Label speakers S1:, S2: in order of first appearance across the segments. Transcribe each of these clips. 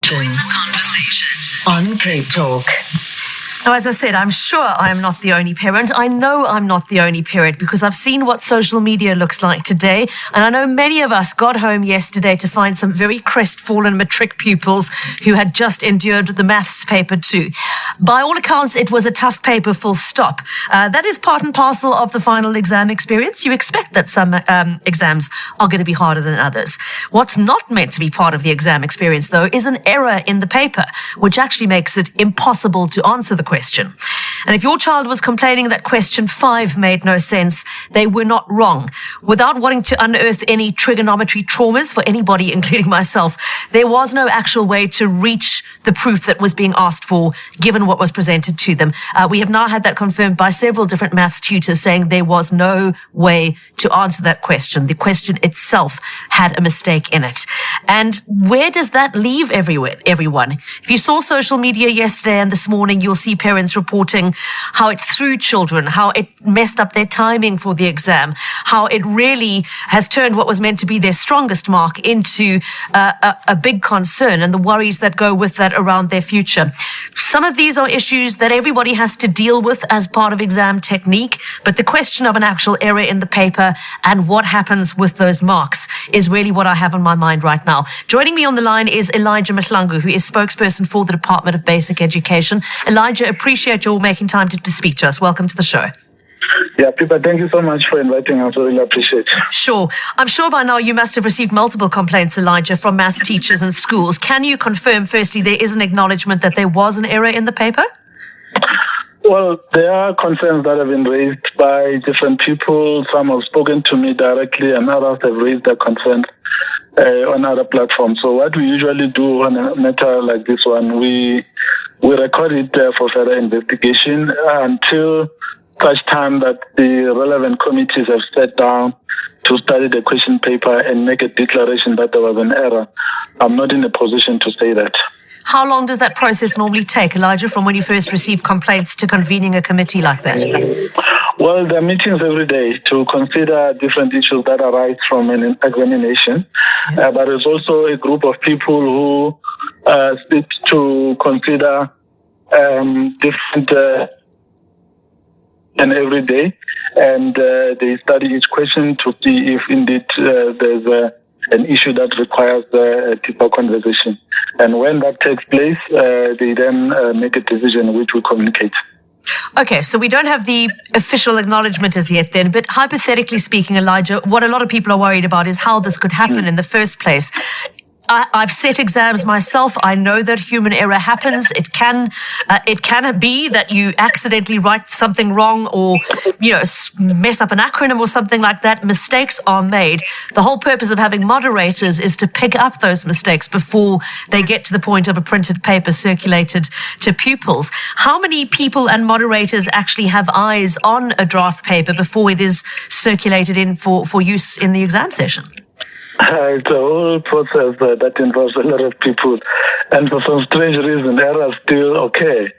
S1: Conversation on Cape Talk.
S2: Now, as I said, I'm sure I am not the only parent. I know I'm not the only parent because I've seen what social media looks like today. And I know many of us got home yesterday to find some very crestfallen Matric pupils who had just endured the maths paper too. By all accounts, it was a tough paper, full stop. That is part and parcel of the final exam experience. You expect that some exams are going to be harder than others. What's not meant to be part of the exam experience, though, is an error in the paper, which actually makes it impossible to answer the question. And if your child was complaining that question 5 made no sense, they were not wrong. Without wanting to unearth any trigonometry traumas for anybody, including myself, there was no actual way to reach the proof that was being asked for, given what was presented to them. We have now had that confirmed by several different maths tutors saying there was no way to answer that question. The question itself had a mistake in it. And where does that leave everyone? If you saw social media yesterday and this morning, you'll see parents reporting how it threw children, how it messed up their timing for the exam, how it really has turned what was meant to be their strongest mark into a big concern and the worries that go with that around their future. Some of these are issues that everybody has to deal with as part of exam technique, but the question of an actual error in the paper and what happens with those marks is really what I have on my mind right now. Joining me on the line is Elijah Mahlangu, who is spokesperson for the Department of Basic Education. Elijah, appreciate your making time to speak to us. Welcome to the show.
S3: Yeah, Pippa, thank you so much for inviting us. I really appreciate it.
S2: Sure. I'm sure by now you must have received multiple complaints, Elijah, from maths teachers and schools. Can you confirm, firstly, there is an acknowledgement that there was an error in the paper?
S3: Well, there are concerns that have been raised by different people. Some have spoken to me directly and others have raised their concerns on other platforms. So what we usually do on a matter like this one, we record it for further investigation until such time that the relevant committees have sat down to study the question paper and make a declaration that there was an error. I'm not in a position to say that.
S2: How long does that process normally take, Elijah, from when you first receive complaints to convening a committee like that?
S3: Well, there are meetings every day to consider different issues that arise from an examination. But there's also a group of people who sit to consider different and every day, and they study each question to see if indeed there's an issue that requires a deeper conversation. And when that takes place, they then make a decision which we communicate.
S2: Okay, so we don't have the official acknowledgement as yet then, but hypothetically speaking, Elijah, what a lot of people are worried about is how this could happen in the first place. I've set exams myself. I know that human error happens. It can be that you accidentally write something wrong or, mess up an acronym or something like that. Mistakes are made. The whole purpose of having moderators is to pick up those mistakes before they get to the point of a printed paper circulated to pupils. How many people and moderators actually have eyes on a draft paper before it is circulated in for use in the exam session?
S3: It's a whole process that involves a lot of people, and for some strange reason, errors still occur,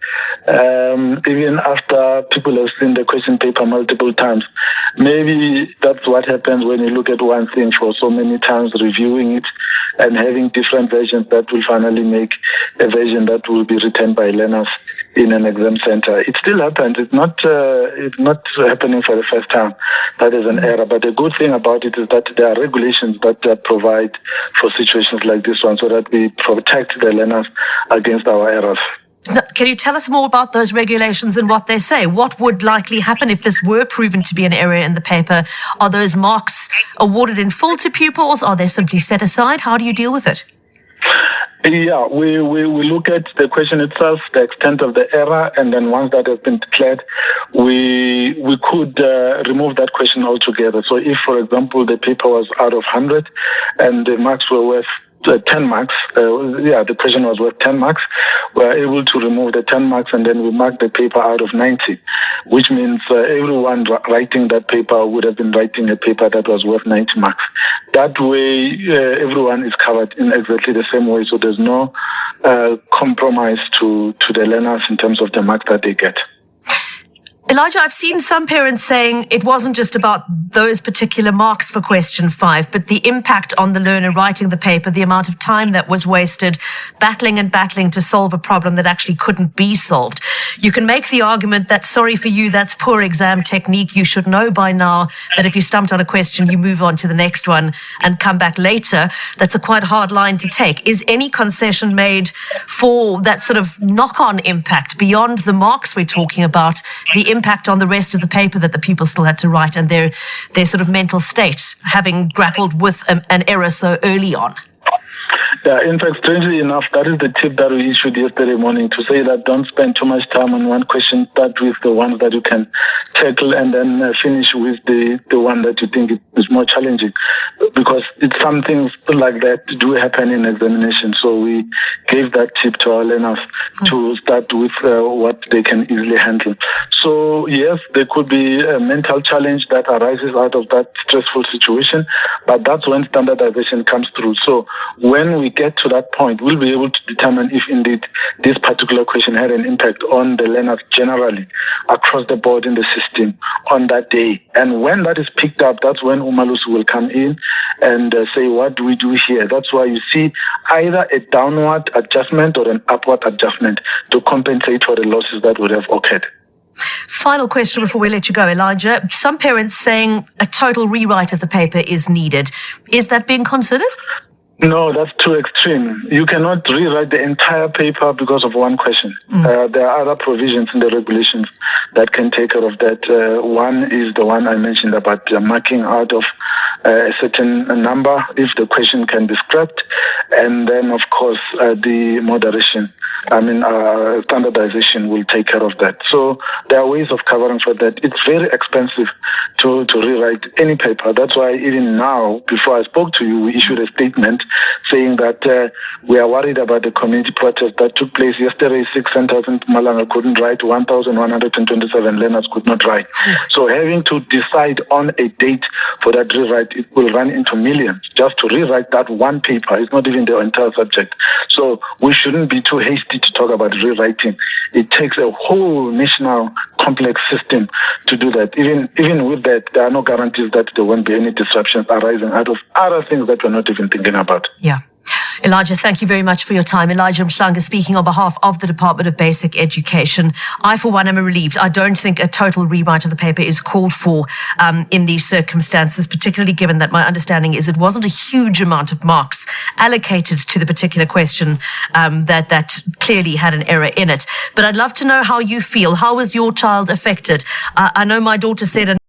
S3: even after people have seen the question paper multiple times. Maybe that's what happens when you look at one thing for so many times, reviewing it and having different versions that will finally make a version that will be written by learners in an exam center. It still happens. It's not happening for the first time. That is an error. But the good thing about it is that there are regulations that provide for situations like this one so that we protect the learners against our errors.
S2: So can you tell us more about those regulations and what they say? What would likely happen if this were proven to be an error in the paper? Are those marks awarded in full to pupils? Are they simply set aside? How do you deal with it?
S3: Yeah, we look at the question itself, the extent of the error, and then once that has been declared, we could remove that question altogether. So if, for example, the paper was out of 100 and the marks were worth 10 marks, the question was worth 10 marks, we are able to remove the 10 marks and then we mark the paper out of 90, which means everyone writing that paper would have been writing a paper that was worth 90 marks. That way, everyone is covered in exactly the same way, so there's no compromise to the learners in terms of the marks that they get.
S2: Elijah, I've seen some parents saying it wasn't just about those particular marks for question 5, but the impact on the learner writing the paper, the amount of time that was wasted, battling and battling to solve a problem that actually couldn't be solved. You can make the argument that, sorry for you, that's poor exam technique. You should know by now that if you stumped on a question, you move on to the next one and come back later. That's a quite hard line to take. Is any concession made for that sort of knock-on impact beyond the marks we're talking about, the impact on the rest of the paper that the pupils still had to write and their sort of mental state, having grappled with an error so early on?
S3: Yeah, in fact, strangely enough, that is the tip that we issued yesterday morning, to say that don't spend too much time on one question. Start with the ones that you can tackle and then finish with the one that you think is more challenging. Because some things like that do happen in examination. So we gave that tip to our learners to start with what they can easily handle. So yes, there could be a mental challenge that arises out of that stressful situation, but that's when standardization comes through. So when we get to that point, we'll be able to determine if indeed this particular question had an impact on the learners generally across the board in the system on that day. And when that is picked up, that's when Umalusi will come in and say, what do we do here? That's why you see either a downward adjustment or an upward adjustment to compensate for the losses that would have occurred.
S2: Final question before we let you go, Elijah. Some parents saying a total rewrite of the paper is needed. Is that being considered?
S3: No, that's too extreme. You cannot rewrite the entire paper because of one question. There are other provisions in the regulations that can take care of that. One is the one I mentioned about marking out of a certain number if the question can be scrapped. And then, of course, the moderation. Standardization will take care of that. So there are ways of covering for that. It's very expensive to rewrite any paper. That's why even now, before I spoke to you, we issued a statement saying that we are worried about the community protest that took place yesterday. 6 centers in Mpumalanga couldn't write, 1,127 learners could not write. So having to decide on a date for that rewrite, it will run into millions just to rewrite that one paper. It's not even the entire subject. So we shouldn't be too hasty to talk about rewriting. It takes a whole national complex system to do that. Even with that, there are no guarantees that there won't be any disruptions arising out of other things that we're not even thinking about.
S2: Yeah. Elijah, thank you very much for your time. Elijah Mhlanga speaking on behalf of the Department of Basic Education. I, for one, am relieved. I don't think a total rewrite of the paper is called for in these circumstances, particularly given that my understanding is it wasn't a huge amount of marks allocated to the particular question that clearly had an error in it. But I'd love to know how you feel. How was your child affected? I know my daughter said